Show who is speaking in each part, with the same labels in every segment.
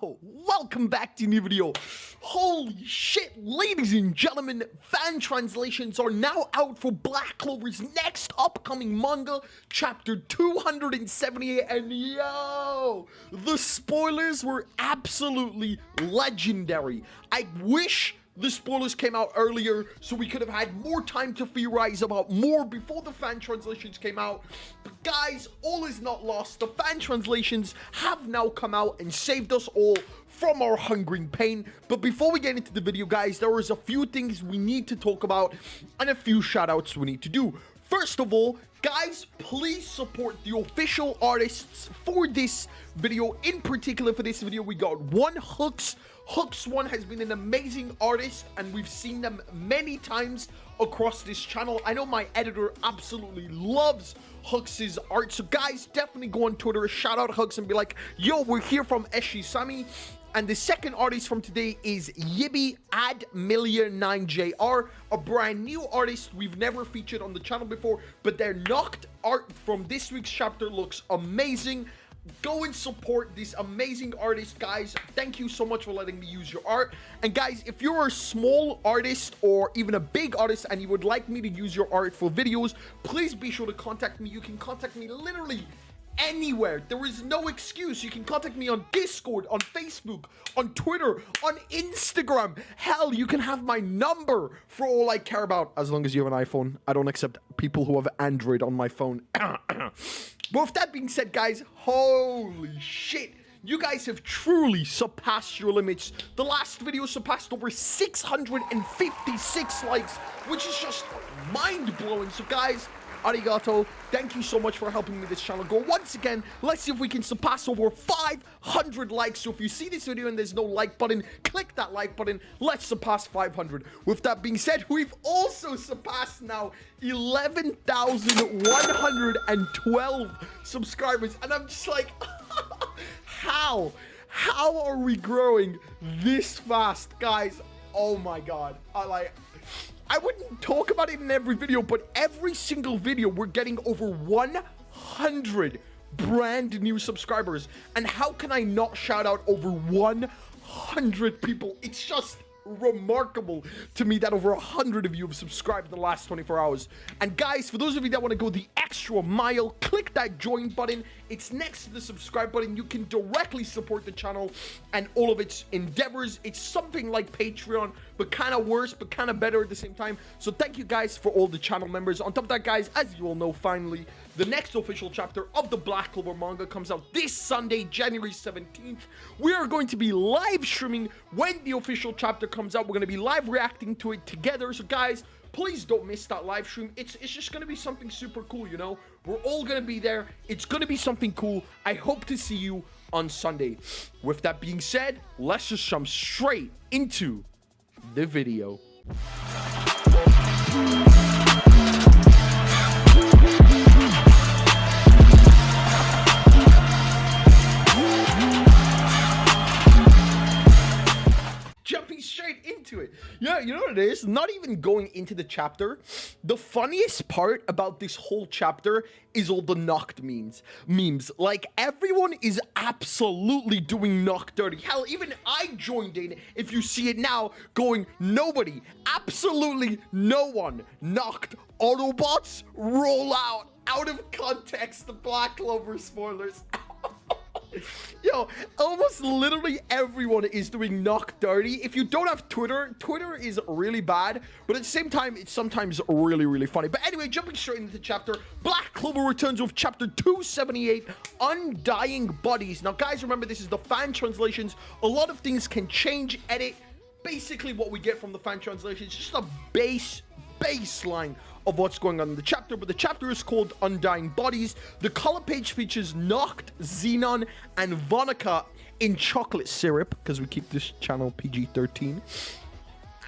Speaker 1: Yo, welcome back to a new video. Holy shit, ladies and gentlemen, fan translations are now out for Black Clover's next upcoming manga, chapter 278, and yo, the spoilers were absolutely legendary. I wish the spoilers came out earlier so we could have had more time to theorize about more before the fan translations came out. But guys, all is not lost. The fan translations have now come out and saved us all from our hungering pain. But before we get into the video, guys, there is a few things we need to talk about and a few shout outs we need to do. First of all, guys, please support the official artists for this video. In particular, for this video, we got one Hooks. Hooks one has been an amazing artist, and we've seen them many times across this channel. I know my editor absolutely loves Hooks' art. So guys, definitely go on Twitter, shout out Hooks and be like, yo, we're here from SGSAMI. And the second artist from today is Yibby Ad9JR, a brand new artist we've never featured on the channel before, but their Nacht art from this week's chapter looks amazing. Go and support this amazing artist, guys. Thank you so much for letting me use your art. And guys, if you're a small artist or even a big artist and you would like me to use your art for videos, please be sure to contact me. You can contact me literally anywhere. There is no excuse. You can contact me on Discord, on Facebook, on Twitter, on Instagram. Hell, you can have my number for all I care about, as long as you have an iPhone. I don't accept people who have Android on my phone. But with that being said, guys, holy shit, you guys have truly surpassed your limits. The last video surpassed over 656 likes, which is just mind-blowing. So guys, arigato. Thank you so much for helping me this channel go. Once again, let's see if we can surpass over 500 likes. So if you see this video and there's no like button, click that like button. Let's surpass 500. With that being said, we've also surpassed now 11,112 subscribers. And I'm just like, how are we growing this fast, guys? Oh my god. I wouldn't talk about it in every video, but every single video we're getting over 100 brand new subscribers. And how can I not shout out over 100 people? It's just remarkable to me that over 100 of you have subscribed in the last 24 hours. And guys, for those of you that want to go the extra mile, click that join button. It's next to the subscribe button. You can directly support the channel and all of its endeavors. It's something like Patreon, but kind of worse, but kind of better at the same time. So thank you guys for all the channel members. On top of that, guys, as you all know, finally, the next official chapter of the Black Clover manga comes out this Sunday, January 17th. We are going to be live streaming when the official chapter comes out. We're going to be live reacting to it together. So guys, please don't miss that live stream. It's just going to be something super cool, you know? We're all going to be there. It's going to be something cool. I hope to see you on Sunday. With that being said, let's just jump straight into the video. Straight into it. Yeah, you know what it is? Not even going into the chapter. The funniest part about this whole chapter is all the Nacht memes. Like, everyone is absolutely doing Nacht dirty. Hell, even I joined in, if you see it now, going, nobody, absolutely no one. Nacht, Autobots, roll out of context, the Black Clover spoilers. Yo, almost literally everyone is doing Nacht dirty. If you don't have Twitter, Twitter is really bad, but at the same time, it's sometimes really, really funny. But anyway, jumping straight into the chapter, Black Clover returns with chapter 278, Undying Bodies. Now, guys, remember, this is the fan translations. A lot of things can change, edit. Basically, what we get from the fan translation is just a baseline of what's going on in the chapter, but the chapter is called Undying Bodies. The color page features Nacht, Xenon, and Vonica in chocolate syrup, because we keep this channel PG-13.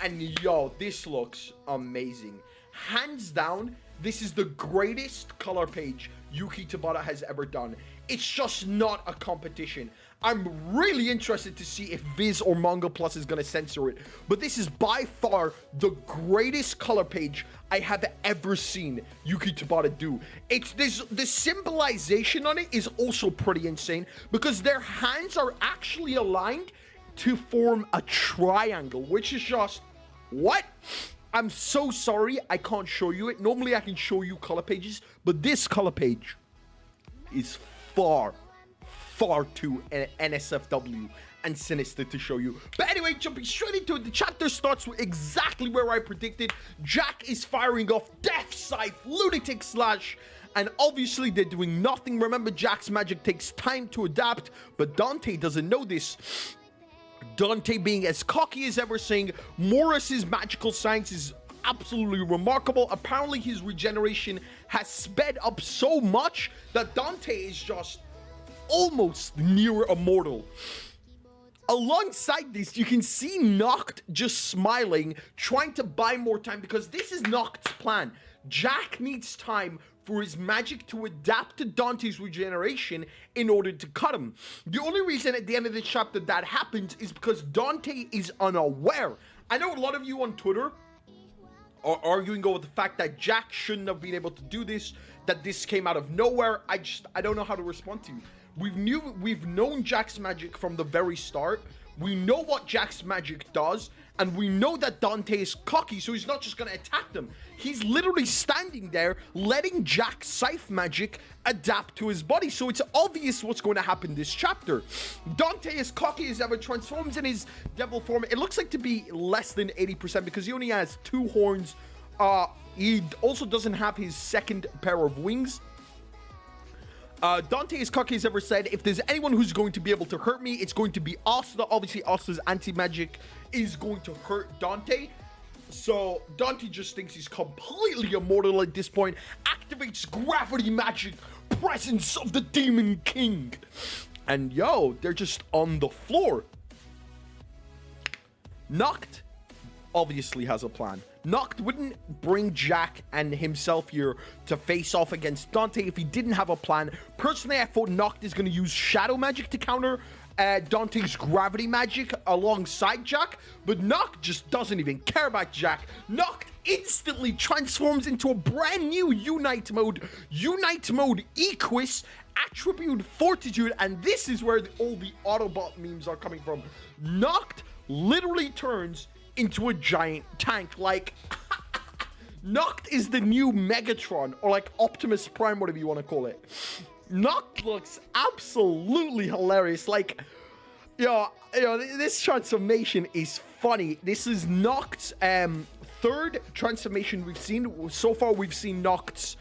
Speaker 1: And yo, this looks amazing. Hands down, this is the greatest color page Yuki Tabata has ever done. It's just not a competition. I'm really interested to see if Viz or Manga Plus is going to censor it. But this is by far the greatest color page I have ever seen Yuki Tabata do. The symbolization on it is also pretty insane because their hands are actually aligned to form a triangle, which is just, what? I'm so sorry I can't show you it. Normally I can show you color pages, but this color page is far too NSFW and sinister to show you. But anyway, jumping straight into it, the chapter starts with exactly where I predicted. Jack is firing off Death Scythe, Lunatic Slash, and obviously they're doing nothing. Remember, Jack's magic takes time to adapt, but Dante doesn't know this. Dante, being as cocky as ever, saying Morris's magical science is absolutely remarkable. Apparently his regeneration has sped up so much that Dante is just almost near immortal. Alongside this, you can see Nacht just smiling, trying to buy more time, because this is Nacht's plan. Jack needs time for his magic to adapt to Dante's regeneration in order to cut him. The only reason at the end of the chapter that happens is because Dante is unaware. I know a lot of you on Twitter are arguing over the fact that Jack shouldn't have been able to do this, that this came out of nowhere. I don't know how to respond to you. We've known Jack's magic from the very start. We know what Jack's magic does, and we know that Dante is cocky, so he's not just going to attack them. He's literally standing there, letting Jack's scythe magic adapt to his body, so it's obvious what's going to happen this chapter. Dante, as cocky as ever, transforms in his devil form. It looks like to be less than 80% because he only has 2 horns. He also doesn't have his second pair of wings. Dante, as cocky as ever, said, if there's anyone who's going to be able to hurt me, it's going to be Asta. Obviously, Asta's anti-magic is going to hurt Dante. So Dante just thinks he's completely immortal at this point. Activates gravity magic, presence of the Demon King. And yo, they're just on the floor. Nacht obviously has a plan. Nacht wouldn't bring Jack and himself here to face off against Dante if he didn't have a plan. Personally, I thought Nacht is going to use shadow magic to counter Dante's gravity magic alongside Jack, but Nacht just doesn't even care about Jack. Nacht instantly transforms into a brand new Unite mode Equus, attribute Fortitude, and this is where all the Autobot memes are coming from. Nacht literally turns into a giant tank. Like, Nacht is the new Megatron, or like Optimus Prime, whatever you want to call it. Nacht looks absolutely hilarious. Like, this transformation is funny. This is Nacht's third transformation we've seen. So far, we've seen Nacht's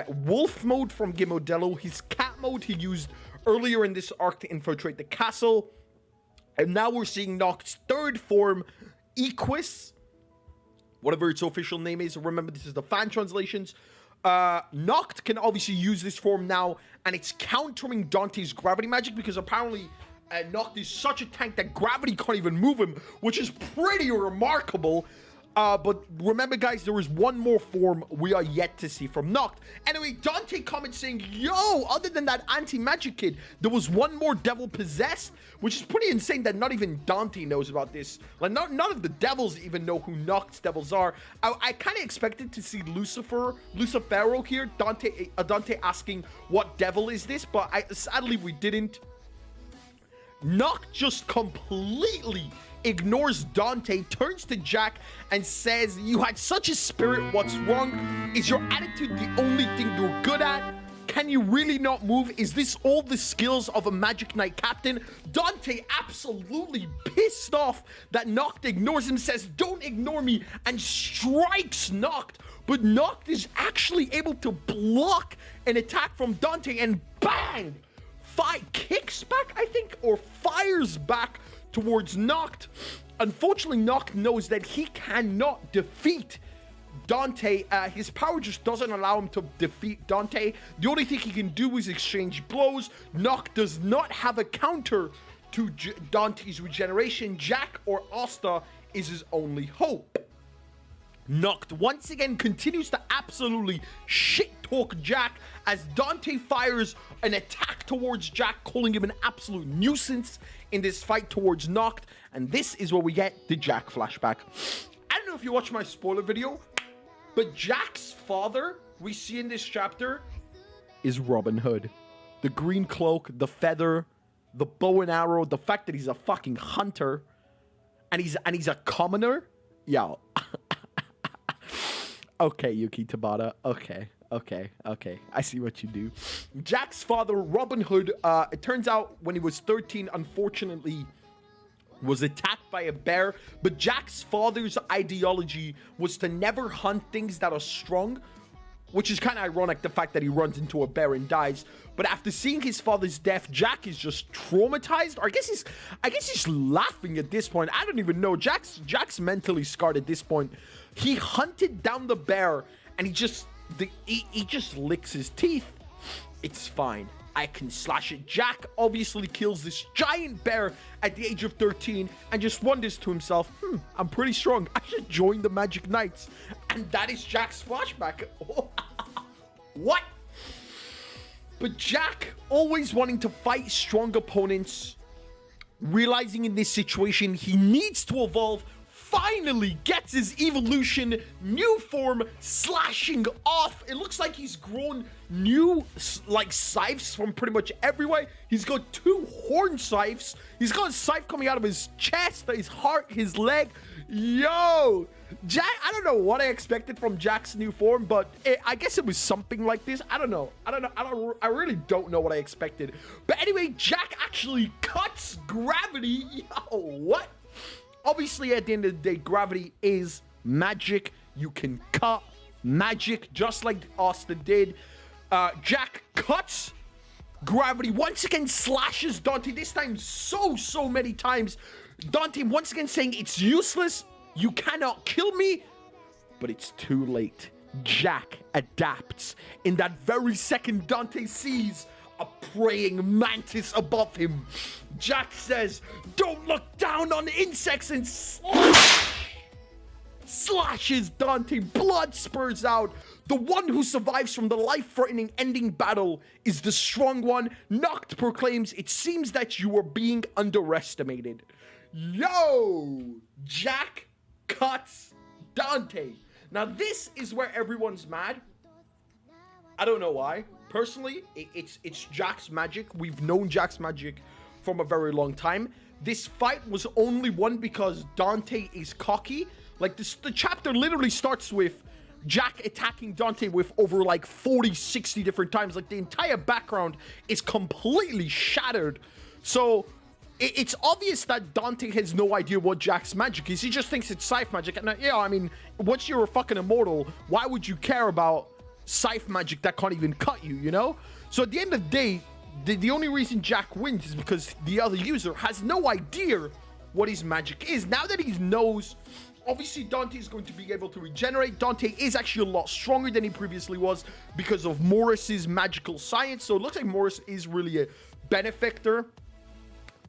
Speaker 1: wolf mode from Gimodello, his cat mode he used earlier in this arc to infiltrate the castle, and now we're seeing Nacht's third form, Equus, whatever its official name is. Remember, this is the fan translations. Nacht can obviously use this form now, and it's countering Dante's gravity magic because apparently Nacht is such a tank that gravity can't even move him, which is pretty remarkable. But remember, guys, there is one more form we are yet to see from Nacht. Anyway, Dante comments saying, yo, other than that anti-magic kid, there was one more devil possessed, which is pretty insane that not even Dante knows about this. Like, none of the devils even know who Nacht's devils are. I kind of expected to see Lucifero here, Dante asking, what devil is this? But sadly, we didn't. Nacht just completely ignores Dante, turns to Jack and says, you had such a spirit, what's wrong? Is your attitude the only thing you're good at? Can you really not move? Is this all the skills of a Magic Knight captain? Dante, absolutely pissed off that Nacht ignores him, says, don't ignore me, and strikes Nacht. But Nacht is actually able to block an attack from Dante, and bang! Kicks back, I think, or fires back towards Nacht. Unfortunately, Nacht knows that he cannot defeat Dante. His power just doesn't allow him to defeat Dante. The only thing he can do is exchange blows. Nacht does not have a counter to Dante's regeneration. Jack or Asta is his only hope. Nacht once again continues to absolutely shit-talk Jack as Dante fires an attack towards Jack, calling him an absolute nuisance in this fight towards Nacht. And this is where we get the Jack flashback. I don't know if you watched my spoiler video, but Jack's father we see in this chapter is Robin Hood. The green cloak, the feather, the bow and arrow, the fact that he's a fucking hunter and he's a commoner. Yeah. Okay, Yuki Tabata. Okay. I see what you do. Jack's father, Robin Hood, it turns out when he was 13, unfortunately, was attacked by a bear. But Jack's father's ideology was to never hunt things that are strong, which is kind of ironic, the fact that he runs into a bear and dies. But after seeing his father's death, Jack is just traumatized. Or I guess he's laughing at this point. I don't even know. Jack's mentally scarred at this point. He hunted down the bear and he just licks his teeth. It's fine. I can slash it. Jack obviously kills this giant bear at the age of 13 and just wonders to himself, I'm pretty strong. I should join the Magic Knights. And that is Jack's flashback. What? But Jack, always wanting to fight strong opponents, realizing in this situation he needs to evolve, finally gets his evolution, new form, slashing off. It looks like he's grown new, like, scythes from pretty much everywhere. He's got 2 horn scythes. He's got a scythe coming out of his chest, his heart, his leg. Yo! Jack, I don't know what I expected from Jack's new form, but I guess it was something like this. I don't know. I really don't know what I expected. But anyway, Jack actually cuts gravity. Yo, what? Obviously, at the end of the day, gravity is magic. You can cut magic just like Austin did. Jack cuts gravity, once again slashes Dante, this time so many times. Dante once again saying, it's useless. You cannot kill me. But it's too late. Jack adapts. In that very second, Dante sees a praying mantis above him. Jack says, don't look down on insects, and slashes Dante. Blood spurts out. The one who survives from the life-threatening ending battle is the strong one. Nacht proclaims, it seems that you are being underestimated. Yo! Jack cuts Dante. Now this is where everyone's mad. I don't know why. Personally, it's Jack's magic. We've known Jack's magic from a very long time. This fight was only won because Dante is cocky. Like, the chapter literally starts with Jack attacking Dante with over like 40, 60 different times. Like, the entire background is completely shattered. So it's obvious that Dante has no idea what Jack's magic is. He just thinks it's scythe magic. And yeah, I mean, once you're a fucking immortal, why would you care about scythe magic that can't even cut you, you know? So at the end of the day, the only reason Jack wins is because the other user has no idea what his magic is. Now that he knows, obviously Dante is going to be able to regenerate. Dante is actually a lot stronger than he previously was because of Morris's magical science. So it looks like Morris is really a benefactor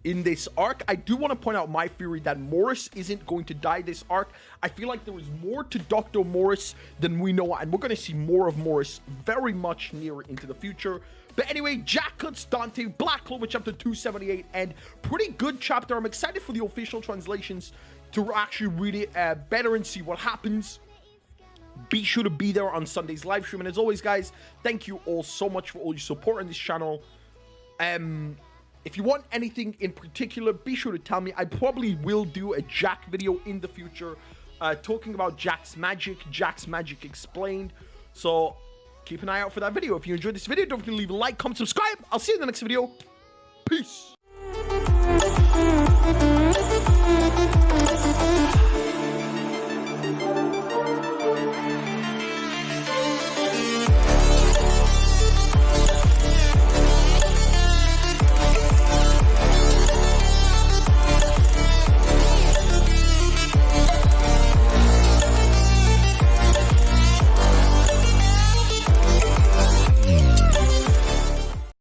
Speaker 1: in this arc. I do want to point out my theory that Morris isn't going to die this arc. I feel like there is more to Dr. Morris than we know, and we're going to see more of Morris very much nearer into the future. But anyway, Jack cuts Dante, Black Clover chapter 278, and pretty good chapter. I'm excited for the official translations to actually read it better and see what happens. Be sure to be there on Sunday's live stream. And as always, guys, thank you all so much for all your support on this channel. If you want anything in particular, be sure to tell me. I probably will do a Jack video in the future, talking about Jack's magic explained. So keep an eye out for that video. If you enjoyed this video, don't forget to leave a like, comment, subscribe. I'll see you in the next video. Peace.